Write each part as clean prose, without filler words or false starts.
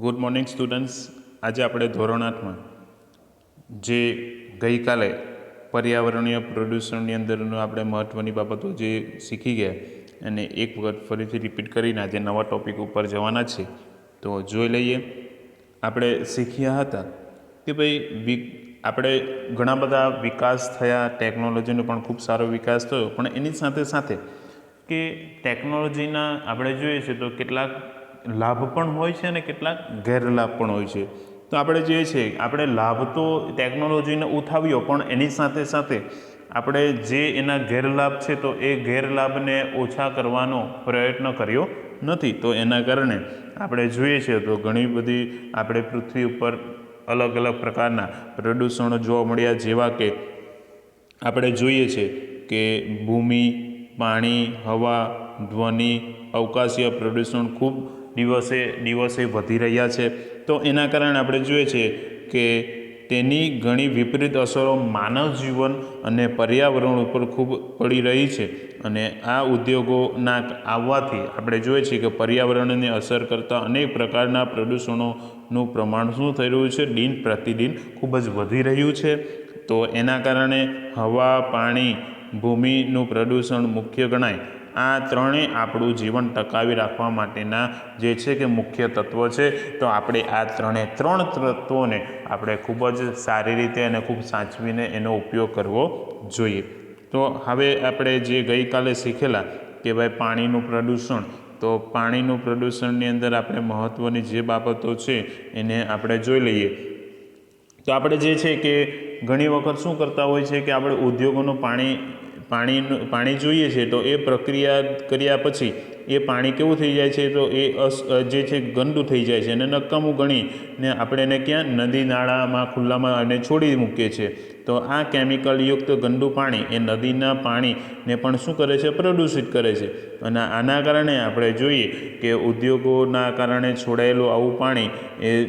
Good morning students. આજે આપણે ધોરણ 8માં જે ગઈકાલે પર્યાવરણીય પ્રદૂષણની અંદરનું આપણે મહત્ત્વની બાબતો જે શીખી ગયા અને એક વખત ફરીથી રિપીટ કરીને આજે નવા ટૉપિક ઉપર જવાના છે. તો જોઈ લઈએ. આપણે શીખ્યા હતા કે ભાઈ આપણે ઘણા બધા વિકાસ થયા, ટેકનોલોજીનો પણ ખૂબ સારો વિકાસ થયો, પણ એની સાથે સાથે કે ટેકનોલોજીના આપણે જોઈએ છે તો કેટલાક લાભ પણ હોય છે અને કેટલાક ગેરલાભ પણ હોય છે. તો આપણે જે છે આપણે લાભ તો ટેકનોલોજીને ઉઠાવ્યો, પણ એની સાથે સાથે આપણે જે એના ગેરલાભ છે તો એ ગેરલાભને ઓછા કરવાનો પ્રયત્ન કર્યો નથી. તો એના કારણે આપણે જોઈએ છે તો ઘણી બધી આપણે પૃથ્વી ઉપર અલગ અલગ પ્રકારના પ્રદૂષણો જોવા મળ્યા, જેવા કે આપણે જોઈએ છે કે ભૂમિ, પાણી, હવા, ધ્વનિ, અવકાશીય પ્રદૂષણ ખૂબ દિવસે વધી રહ્યા છે. તો એના કારણે આપણે જોઈએ છે કે તેની ઘણી વિપરીત અસરો માનવ જીવન અને પર્યાવરણ ઉપર ખૂબ પડી રહી છે. અને આ ઉદ્યોગોના આવવાથી આપણે જોઈએ છીએ કે પર્યાવરણને અસર કરતા અનેક પ્રકારના પ્રદૂષણોનું પ્રમાણ શું થઈ રહ્યું છે, દિન પ્રતિદિન ખૂબ જ વધી રહ્યું છે. તો એના કારણે હવા, પાણી, ભૂમિનું પ્રદૂષણ મુખ્ય ગણાય. આ ત્રણેય આપણું જીવન ટકાવી રાખવા માટેના જે છે કે મુખ્ય તત્વો છે. તો આપણે આ ત્રણ તત્વોને આપણે ખૂબ જ સારી રીતે અને ખૂબ સાચવીને એનો ઉપયોગ કરવો જોઈએ. તો હવે આપણે જે ગઈકાલે શીખેલા કે ભાઈ પાણીનું પ્રદૂષણ, તો પાણીનું પ્રદૂષણની અંદર આપણે મહત્ત્વની જે બાબતો છે એને આપણે જોઈ લઈએ. તો આપણે જે છે કે ઘણી વખત શું કરતા હોય છે કે આપણે ઉદ્યોગોનું પાણી જોઈએ છે તો એ પ્રક્રિયા કર્યા પછી એ પાણી કેવું થઈ જાય છે, તો એ જે છે ગંદુ થઈ જાય છે અને નકામું ગણીને આપણે એને ક્યાં નદી નાળામાં ખુલ્લામાં એને છોડી મૂકીએ છીએ. તો આ કેમિકલયુક્ત ગંદુ પાણી એ નદીના પાણીને પણ શું કરે છે, પ્રદૂષિત કરે છે. અને આના કારણે આપણે જોઈએ કે ઉદ્યોગોના કારણે છોડાયેલું આવું પાણી એ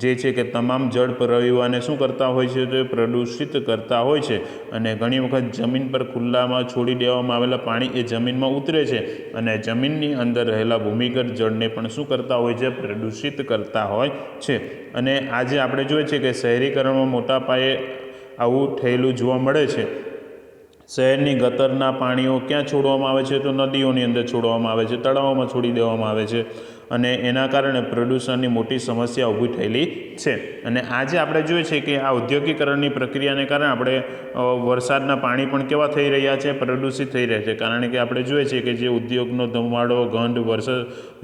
જે છે કે તમામ જળ પ્રવાહીઓને શું કરતા હોય છે, તો એ પ્રદૂષિત કરતા હોય છે. અને ઘણી વખત જમીન પર ખુલ્લામાં છોડી દેવામાં આવેલા પાણી એ જમીનમાં ઉતરે છે અને જમીનની અંદર રહેલા ભૂમિગત જળને પણ શું કરતા હોય છે, પ્રદૂષિત કરતા હોય છે. અને આજે આપણે જોઈએ છે કે શહેરીકરણમાં મોટા પાયે આવું થયેલું જોવા મળે છે. શહેરની ગટરના પાણીઓ ક્યાં છોડવામાં આવે છે, તો નદીઓની અંદર છોડવામાં આવે છે, તળાવોમાં છોડી દેવામાં આવે છે. અને એના કારણે પ્રદૂષણની મોટી સમસ્યા ઊભી થયેલી છે. અને આજે આપણે જોઈએ છે કે આ ઔદ્યોગિકરણની પ્રક્રિયાને કારણે આપણે વરસાદના પાણી પણ કેવા થઈ રહ્યા છે, પ્રદૂષિત થઈ રહ્યા છે. કારણ કે આપણે જોઈએ છીએ કે જે ઉદ્યોગનો ધુમાડો, ગંધ,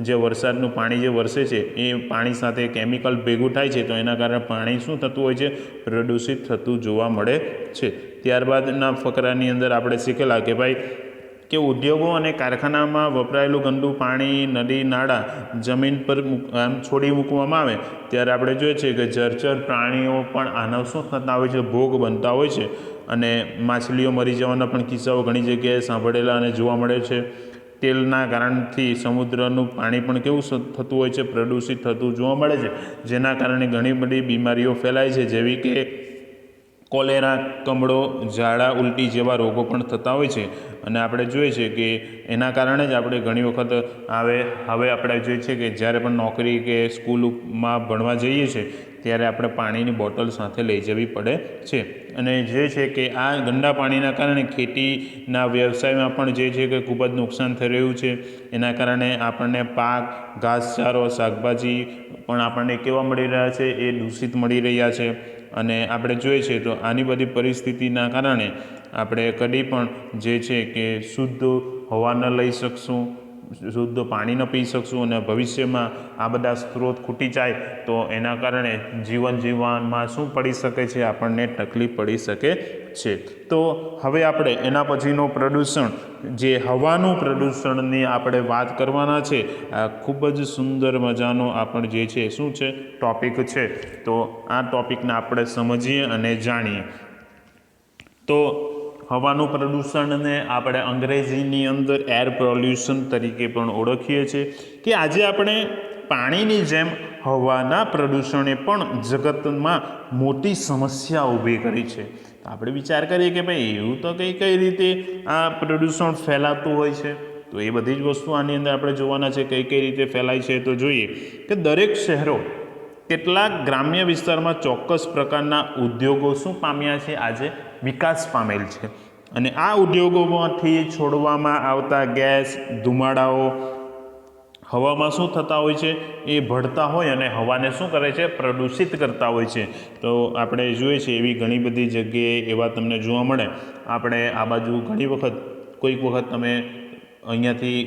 જે વરસાદનું પાણી જે વરસે છે એ પાણી સાથે કેમિકલ ભેગું થાય છે. તો એના કારણે પાણી શું થતું હોય છે, પ્રદૂષિત થતું જોવા મળે છે. ત્યારબાદના ફકરાની અંદર આપણે શીખેલા કે ભાઈ કે ઉદ્યોગો અને કારખાનામાં વપરાયેલું ગંદુ પાણી નદી નાળા જમીન પર આમ છોડી મૂકવામાં આવે ત્યારે આપણે જોઈએ છીએ કે જળચર પ્રાણીઓ પણ આના શું થતા હોય છે, ભોગ બનતા હોય છે. અને માછલીઓ મરી જવાના પણ કિસ્સાઓ ઘણી જગ્યાએ સાંભળેલા અને જોવા મળે છે. તેલના કારણથી સમુદ્રનું પાણી પણ કેવું થતું હોય છે, પ્રદૂષિત થતું જોવા મળે છે. જેના કારણે ઘણી બધી બીમારીઓ ફેલાય છે, જેવી કે કોલેરા, કમળો, ઝાડા ઉલટી જેવા રોગો પણ થતા હોય છે. અને આપણે જોઈએ છીએ કે એના કારણે જ આપણે ઘણી વખત હવે આપણે જોઈએ છીએ કે જ્યારે પણ નોકરી કે સ્કૂલમાં ભણવા જઈએ છીએ ત્યારે આપણે પાણીની બોટલ સાથે લઈ જવી પડે છે. અને જે છે કે આ ગંદા પાણીના કારણે ખેતીના વ્યવસાયમાં પણ જે છે કે ખૂબ જ નુકસાન થઈ રહ્યું છે. એના કારણે આપણને પાક, ઘાસચારો, શાકભાજી પણ આપણને કેવા મળી રહ્યા છે, એ દૂષિત મળી રહ્યા છે. અને આપણે જોઈએ છીએ તો આની બધી પરિસ્થિતિના કારણે આપણે કદી પણ જે છે કે શુદ્ધ હવા ન લઈ શકશું, શુદ્ધ પાણી ન પી શકશું. અને ભવિષ્યમાં આ બધા સ્ત્રોત ખૂટી જાય તો એના કારણે જીવન જીવવામાં શું પડી શકે છે, આપણને તકલીફ પડી શકે છે. તો હવે આપણે એના પછીનું પ્રદૂષણ, જે હવાનું પ્રદૂષણની આપણે વાત કરવાના છે. આ ખૂબ જ સુંદર મજાનો આપણે જે છે શું છે, ટૉપિક છે. તો આ ટૉપિકને આપણે સમજીએ અને જાણીએ. તો હવાનું પ્રદૂષણને આપણે અંગ્રેજીની અંદર એર પોલ્યુશન તરીકે પણ ઓળખીએ છીએ. કે આજે આપણે પાણીની જેમ હવાના પ્રદૂષણે પણ જગતમાં મોટી સમસ્યા ઊભી કરી છે. આપણે વિચાર કરીએ કે ભાઈ એવું તો કઈ રીતે આ પ્રદૂષણ ફેલાતું હોય છે. તો એ બધી જ વસ્તુ આની અંદર આપણે જોવાના છે, કઈ રીતે ફેલાય છે. તો જોઈએ કે દરેક શહેરો કેટલાક ગ્રામ્ય વિસ્તારમાં ચોક્કસ પ્રકારના ઉદ્યોગો શું પામ્યા છે, આજે વિકાસ પામેલ છે, અને આ ઉદ્યોગોમાંથી છોડવામાં આવતા ગેસ, ધુમાડાઓ હવામાં શું થતા હોય છે, એ ભળતા હોય અને હવાને શું કરે છે, પ્રદૂષિત કરતા હોય છે. તો આપણે જોઈએ છીએ એવી ઘણી બધી જગ્યાએ એવા તમને જોવા મળે. આપણે આ બાજુ ઘણી વખત કોઈક વખત તમે અહીંયાથી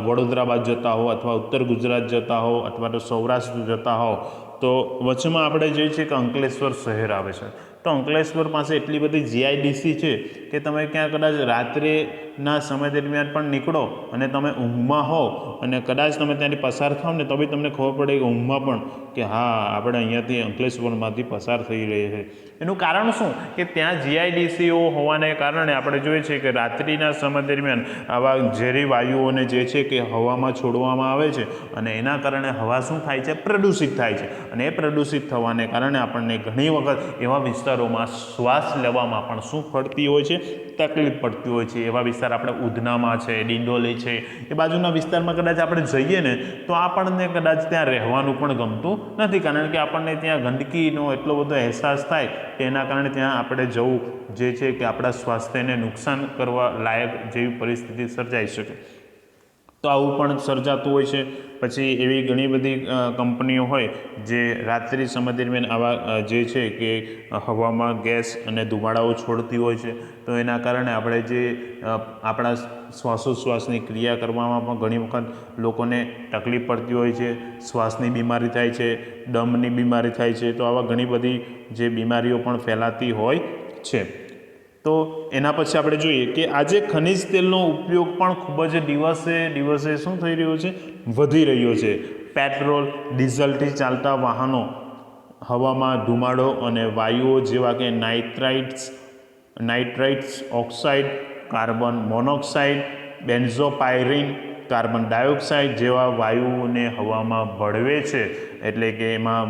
વડોદરા બાજુ જતા હો અથવા ઉત્તર ગુજરાત જતા હો અથવા તો સૌરાષ્ટ્ર જતા હો તો વચમાં આપણે જોઈએ છીએ કે અંકલેશ્વર શહેર આવે છે. તો અંકલેશ્વર પાસે એટલી બધી જીઆઈડીસી છે કે તમે ક્યાં કદાચ રાત્રેના સમય દરમિયાન પણ નીકળો અને તમે ઊંઘમાં હો અને કદાચ તમે ત્યાંથી પસાર થાવ ને તો બી તમને ખબર પડે કે ઊંઘમાં પણ કે હા આપણે અહીંયાથી અંકલેશ્વરમાંથી પસાર થઈ રહીએ છીએ. એનું કારણ શું કે ત્યાં જીઆઈડીસીઓ હોવાને કારણે આપણે જોઈએ છીએ કે રાત્રિના સમય દરમિયાન આવા ઝેરી વાયુઓને જે છે કે હવામાં છોડવામાં આવે છે અને એના કારણે હવા શું થાય છે, પ્રદૂષિત થાય છે, અને એ પ્રદૂષિત થવાને કારણે આપણને ઘણી વખત એવા વિસ્તારોમાં શ્વાસ લેવામાં પણ શું પડતી હોય છે, તકલીફ પડતી હોય છે. એવા વિસ્તાર આપણે ઉધનામાં છે, ડિંડોલી છે, એ બાજુના વિસ્તારમાં કદાચ આપણે જઈએ ને તો આપણને કદાચ ત્યાં રહેવાનું પણ ગમતું નથી, કારણ કે આપણને ત્યાં ગંદકીનો એટલો બધો અહેસાસ થાય કે એના કારણે ત્યાં આપણે જવું જે છે કે આપણા સ્વાસ્થ્યને નુકસાન કરવા લાયક જેવી પરિસ્થિતિ સર્જાઈ શકે. તો આવું પણ સર્જાતું હોય છે. પછી એવી ઘણી બધી કંપનીઓ હોય જે રાત્રિ સમય દરમિયાન આવા જે છે કે હવામાં ગેસ અને ધુમાડાઓ છોડતી હોય છે. તો એના કારણે આપણે જે આપણા શ્વાસોશ્વાસની ક્રિયા કરવામાં પણ ઘણી વખત લોકોને તકલીફ પડતી હોય છે. શ્વાસની બીમારી થાય છે, દમની બીમારી થાય છે. તો આવા ઘણી બધી જે બીમારીઓ પણ ફેલાતી હોય છે. તો એના પછી આપણે જોઈએ કે આજે ખનિજ તેલનો ઉપયોગ પણ ખૂબ જ દિવસે દિવસે શું થઈ રહ્યો છે, વધી રહ્યો છે. પેટ્રોલ, ડીઝલથી ચાલતા વાહનો હવામાં ધુમાડો અને વાયુઓ જેવા કે nitrites oxide, carbon monoxide, benzopyrene, carbon dioxide જેવા વાયુઓને હવામાં ભળવે છે, એટલે કે એમાં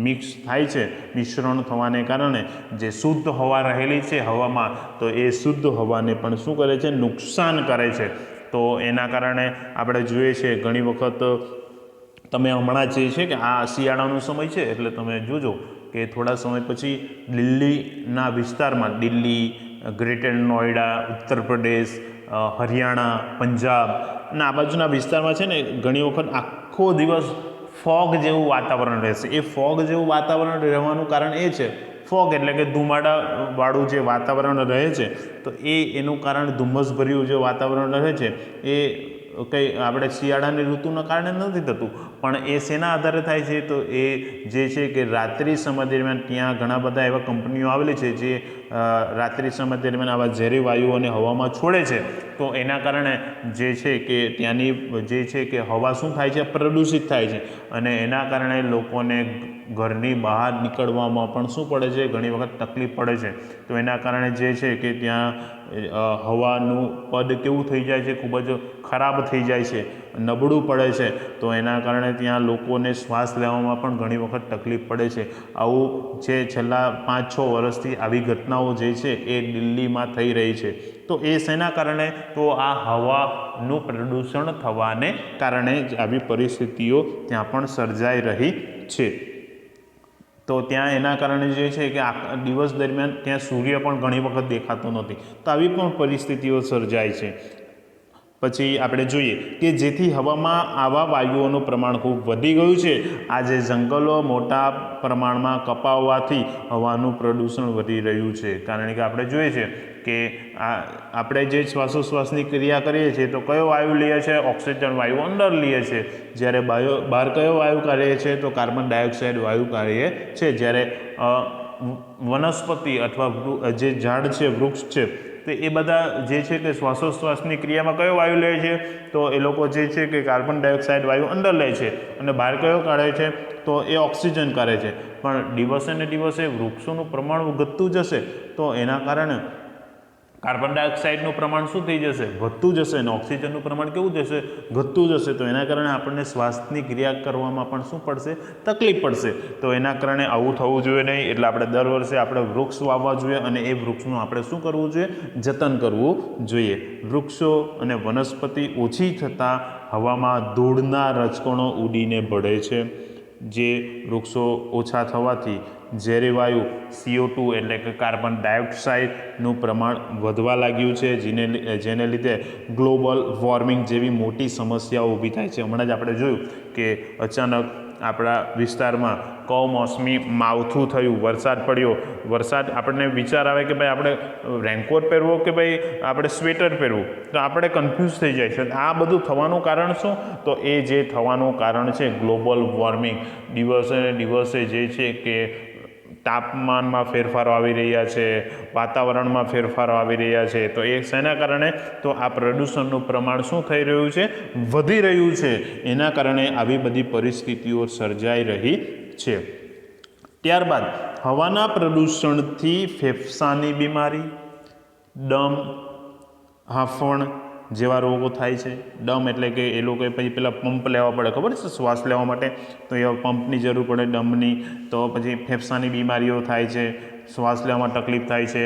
મિક્સ થાય છે. મિશ્રણ થવાને કારણે જે શુદ્ધ હવા રહેલી છે હવામાં, તો એ શુદ્ધ હવાને પણ શું કરે છે, નુકસાન કરે છે. તો એના કારણે આપણે જોઈએ છીએ ઘણી વખત તમે હમણાં જે છે કે આ શિયાળાનો સમય છે એટલે તમે જોજો કે થોડા સમય પછી દિલ્હીના વિસ્તારમાં, દિલ્હી, ગ્રેટર નોઈડા, ઉત્તર પ્રદેશ, હરિયાણા, પંજાબ અને આ બાજુના વિસ્તારમાં છે ને ઘણી વખત આખો દિવસ ફોગ જેવું વાતાવરણ રહેશે. એ ફોગ જેવું વાતાવરણ રહેવાનું કારણ એ છે, ફોગ એટલે કે ધુમાડાવાળું જે વાતાવરણ રહે છે, તો એનું કારણ ધુમ્મસભર્યું જે વાતાવરણ રહે છે એ કંઈ આપણે શિયાળાની ઋતુના કારણે નથી થતું, પણ એ શેના આધારે થાય છે, તો એ જે છે કે રાત્રિ સમય દરમિયાન ત્યાં ઘણા બધા એવા કંપનીઓ આવેલી છે જે રાત્રિ સમય દરમિયાન આવા ઝેરી વાયુઓને હવામાં છોડે છે. તો એના કારણે જે છે કે ત્યાંની જે છે કે હવા શું થાય છે, પ્રદૂષિત થાય છે, અને એના કારણે લોકોને ઘરની બહાર નીકળવામાં પણ શું પડે છે, ઘણી વખત તકલીફ પડે છે. તો એના કારણે જે છે કે ત્યાં હવાનું પદ કેવું થઈ જાય છે, ખૂબ જ ખરાબ થઈ જાય છે, નબળું પડે છે. તો એના કારણે ત્યાં લોકોને શ્વાસ લેવામાં પણ ઘણી વખત તકલીફ પડે છે. આવું જે છેલ્લા 5-6 વર્ષથી આવી ઘટનાઓ જે છે એ દિલ્હીમાં થઈ રહી છે. તો એ શેના કારણે, તો આ હવાનું પ્રદૂષણ થવાને કારણે જ આવી પરિસ્થિતિઓ ત્યાં પણ સર્જાઈ રહી છે. તો ત્યાં એના કારણે જે છે કે દિવસ દરમિયાન ત્યાં સૂર્ય પણ ઘણી વખત દેખાતો નથી. તો આવી પણ પરિસ્થિતિઓ સર્જાય છે. પછી આપણે જોઈએ કે જેથી હવામાં આવા વાયુઓનું પ્રમાણ ખૂબ વધી ગયું છે. આજે જંગલો મોટા પ્રમાણમાં કપાવવાથી હવાનું પ્રદૂષણ વધી રહ્યું છે. કારણ કે આપણે જોઈએ છે કે આપણે જે શ્વાસોશ્વાસની ક્રિયા કરીએ છીએ તો કયો વાયુ લઈએ છીએ, ઓક્સિજન વાયુ અંદર લઈએ છીએ. જ્યારે બહાર કયો વાયુ કાઢીએ છીએ, તો કાર્બન ડાયોક્સાઇડ વાયુ કાઢીએ છીએ. જ્યારે વનસ્પતિ અથવા જે ઝાડ છે, વૃક્ષ છે, તો એ બધા જે છે કે શ્વાસોશ્વાસની ક્રિયામાં કયો વાયુ લે છે, તો એ લોકો જે છે કે કાર્બન ડાયોક્સાઇડ વાયુ અંદર લે છે અને બહાર કયો કાઢે છે, તો એ ઓક્સિજન કાઢે છે. પણ દિવસે ને દિવસે વૃક્ષોનું પ્રમાણ ઘટતું જશે, તો એના કારણે કાર્બન ડાયોક્સાઇડનું પ્રમાણ શું થઈ જશે, વધતું જશે, અને ઓક્સિજનનું પ્રમાણ કેવું જશે, ઘટતું જશે. તો એના કારણે આપણને શ્વાસની ક્રિયા કરવામાં પણ શું પડશે, તકલીફ પડશે. તો એના કારણે આવું થવું જોઈએ નહીં. એટલે આપણે દર વર્ષે આપણે વૃક્ષ વાવવા જોઈએ અને એ વૃક્ષનું આપણે શું કરવું જોઈએ, જતન કરવું જોઈએ. વૃક્ષો અને વનસ્પતિ ઓછી થતાં હવામાં ધૂળના રજકણો ઉડીને ભળે છે. જે વૃક્ષો ઓછા થવાથી ઝેરી વાયુ CO2 એટલે કે કાર્બન ડાયોક્સાઇડનું પ્રમાણ વધવા લાગ્યું છે, જેને લીધે ગ્લોબલ વોર્મિંગ જેવી મોટી સમસ્યાઓ ઊભી થાય છે. હમણાં જ આપણે જોયું કે અચાનક આપણા વિસ્તારમાં કમોસમી માવઠું થયું, વરસાદ પડ્યો. વરસાદ આપણને વિચાર આવે કે ભાઈ આપણે રેનકોટ પહેરવો કે ભાઈ આપણે સ્વેટર પહેરવું, તો આપણે કન્ફ્યુઝ થઈ જાય છે. આ બધું થવાનું કારણ શું? તો એ જે થવાનું કારણ છે ગ્લોબલ વોર્મિંગ. દિવસે ને દિવસે જે છે કે તાપમાનમાં ફેરફારો આવી રહ્યા છે, વાતાવરણમાં ફેરફારો આવી રહ્યા છે. તો એ શેના કારણે? તો આ પ્રદૂષણનું પ્રમાણ શું થઈ રહ્યું છે? વધી રહ્યું છે. એના કારણે આવી બધી પરિસ્થિતિઓ સર્જાઈ રહી છે. ત્યારબાદ હવાના પ્રદૂષણથી ફેફસાની બીમારી, દમ, હાંફણ જેવા રોગો થાય છે. દમ એટલે કે એ લોકોએ પછી પેલા પંપ લેવા પડે, ખબર છે, શ્વાસ લેવા માટે. તો એ પંપની જરૂર પડે દમની. તો પછી ફેફસાની બીમારીઓ થાય છે, શ્વાસ લેવામાં તકલીફ થાય છે.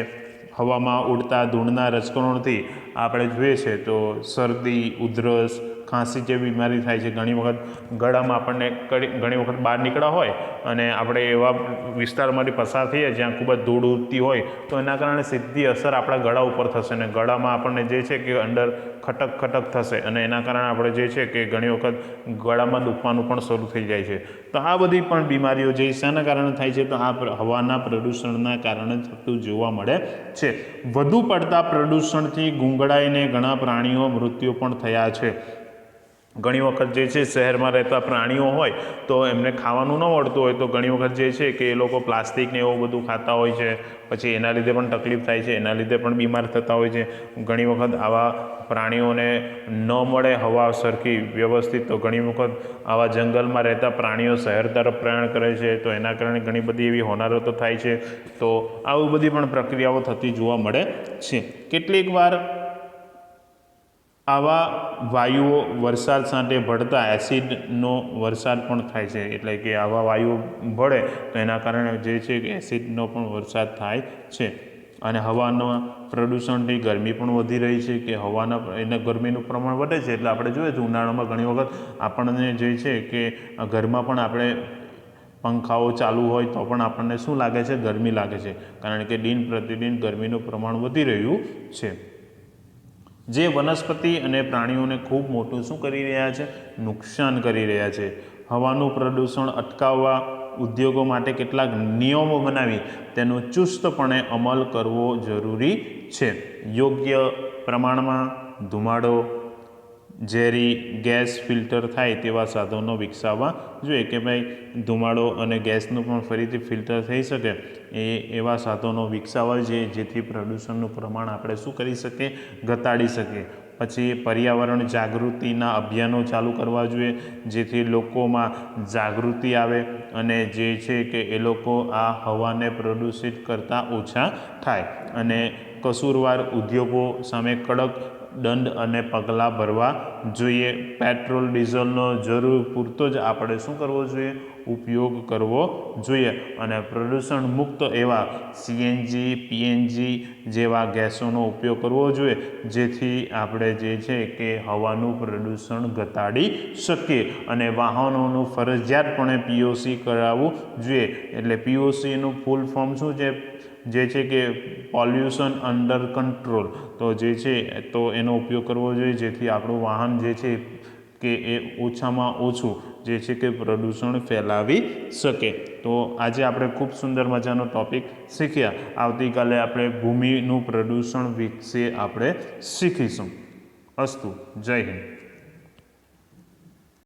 હવામાં ઉડતા ધૂળના રજકણોથી આપણે જોઈએ છે તો શરદી, ઉધરસ, ખાંસી જેવી બીમારી થાય છે. ઘણી વખત ગળામાં આપણને ઘણી વખત બહાર નીકળ્યા હોય અને આપણે એવા વિસ્તારમાંથી પસાર થઈએ જ્યાં ખૂબ જ ધૂળ ઉડતી હોય, તો એના કારણે સીધી અસર આપણા ગળા ઉપર થશે અને ગળામાં આપણને જે છે કે અંદર ખટક ખટક થશે અને એના કારણે આપણે જે છે કે ઘણી વખત ગળામાં દુખવાનું પણ શરૂ થઈ જાય છે. તો આ બધી પણ બીમારીઓ જે શાના કારણે થાય છે? તો આ હવાના પ્રદૂષણના કારણે થતું જોવા મળે છે. વધુ પડતા પ્રદૂષણથી ગુંગળાઈને ઘણા પ્રાણીઓ મૃત્યુ પણ થયા છે. ઘણી વખત જે છે શહેરમાં રહેતા પ્રાણીઓ હોય તો એમને ખાવાનું ન મળતું હોય, તો ઘણી વખત જે છે કે એ લોકો પ્લાસ્ટિક ને એવું બધું ખાતા હોય છે. પછી એના લીધે પણ તકલીફ થાય છે, એના લીધે પણ બીમાર થતા હોય છે. ઘણી વખત આવા પ્રાણીઓને ન મળે હવા સરખી વ્યવસ્થિત, તો ઘણી વખત આવા જંગલમાં રહેતા પ્રાણીઓ શહેર તરફ પ્રયાણ કરે છે, તો એના કારણે ઘણી બધી એવી હોનારતો થાય છે. તો આવી બધી પણ પ્રક્રિયાઓ થતી જોવા મળે છે. કેટલીક વાર આવા વાયુઓ વરસાદ સાથે ભળતા એસિડનો વરસાદ પણ થાય છે. એટલે કે આવા વાયુઓ ભળે તો એના કારણે જે છે કે એસિડનો પણ વરસાદ થાય છે. અને હવાના પ્રદૂષણથી ગરમી પણ વધી રહી છે કે એને ગરમીનું પ્રમાણ વધે છે. એટલે આપણે જોઈએ તો ઉનાળામાં ઘણી વખત આપણને જે છે કે ઘરમાં પણ આપણે પંખાઓ ચાલુ હોય તો પણ આપણને શું લાગે છે? ગરમી લાગે છે. કારણ કે દિન પ્રતિદિન ગરમીનું પ્રમાણ વધી રહ્યું છે, જે વનસ્પતિ અને પ્રાણીઓને ખૂબ મોટું શું કરી રહ્યા છે? નુકસાન કરી રહ્યા છે. હવાનું પ્રદૂષણ અટકાવવા ઉદ્યોગો માટે કેટલાક નિયમો બનાવી તેનો ચુસ્તપણે અમલ કરવો જરૂરી છે. યોગ્ય પ્રમાણમાં ધુમાડો, ઝેરી ગેસ ફિલ્ટર થાય તેવા સાધનો વિકસાવવા જોઈએ કે ભાઈ ધુમાડો અને ગેસનું પણ ફરીથી ફિલ્ટર થઈ શકે એવા સાધનો વિકસાવવા જોઈએ, જેથી પ્રદૂષણનું પ્રમાણ આપણે શું કરી શકીએ? ઘટાડી શકીએ. પછી પર્યાવરણ જાગૃતિના અભિયાનો ચાલુ કરવા જોઈએ, જેથી લોકોમાં જાગૃતિ આવે અને જે છે કે એ લોકો આ હવાને પ્રદૂષિત કરતાં ઓછા થાય. અને કસૂરવાર ઉદ્યોગો સામે કડક દંડ અને પગલાં ભરવા જોઈએ. પેટ્રોલ ડીઝલનો જરૂર પૂરતો જ આપણે શું કરવો જોઈએ? ઉપયોગ કરવો જોઈએ. અને પ્રદૂષણ મુક્ત એવા CNG, PNG જેવા ગેસોનો ઉપયોગ કરવો જોઈએ, જેથી આપણે જે છે કે હવાનું પ્રદૂષણ ઘટાડી શકીએ. અને વાહનોનું ફરજિયાતપણે POC કરાવવું જોઈએ. એટલે POCનું ફૂલ ફોર્મ શું છે? જે છે કે પોલ્યુશન અંડર કંટ્રોલ. તો જે છે તો એનો ઉપયોગ કરવો જોઈએ, જેથી આપણું વાહન જે છે કે એ ઓછામાં ઓછું જે છે કે પ્રદૂષણ ફેલાવી શકે. તો આજે આપણે ખૂબ સુંદર મજાનો ટૉપિક શીખ્યા. આવતીકાલે આપણે ભૂમિનું પ્રદૂષણ વિશે આપણે શીખીશું. અસ્તુ. જય હિન્દ.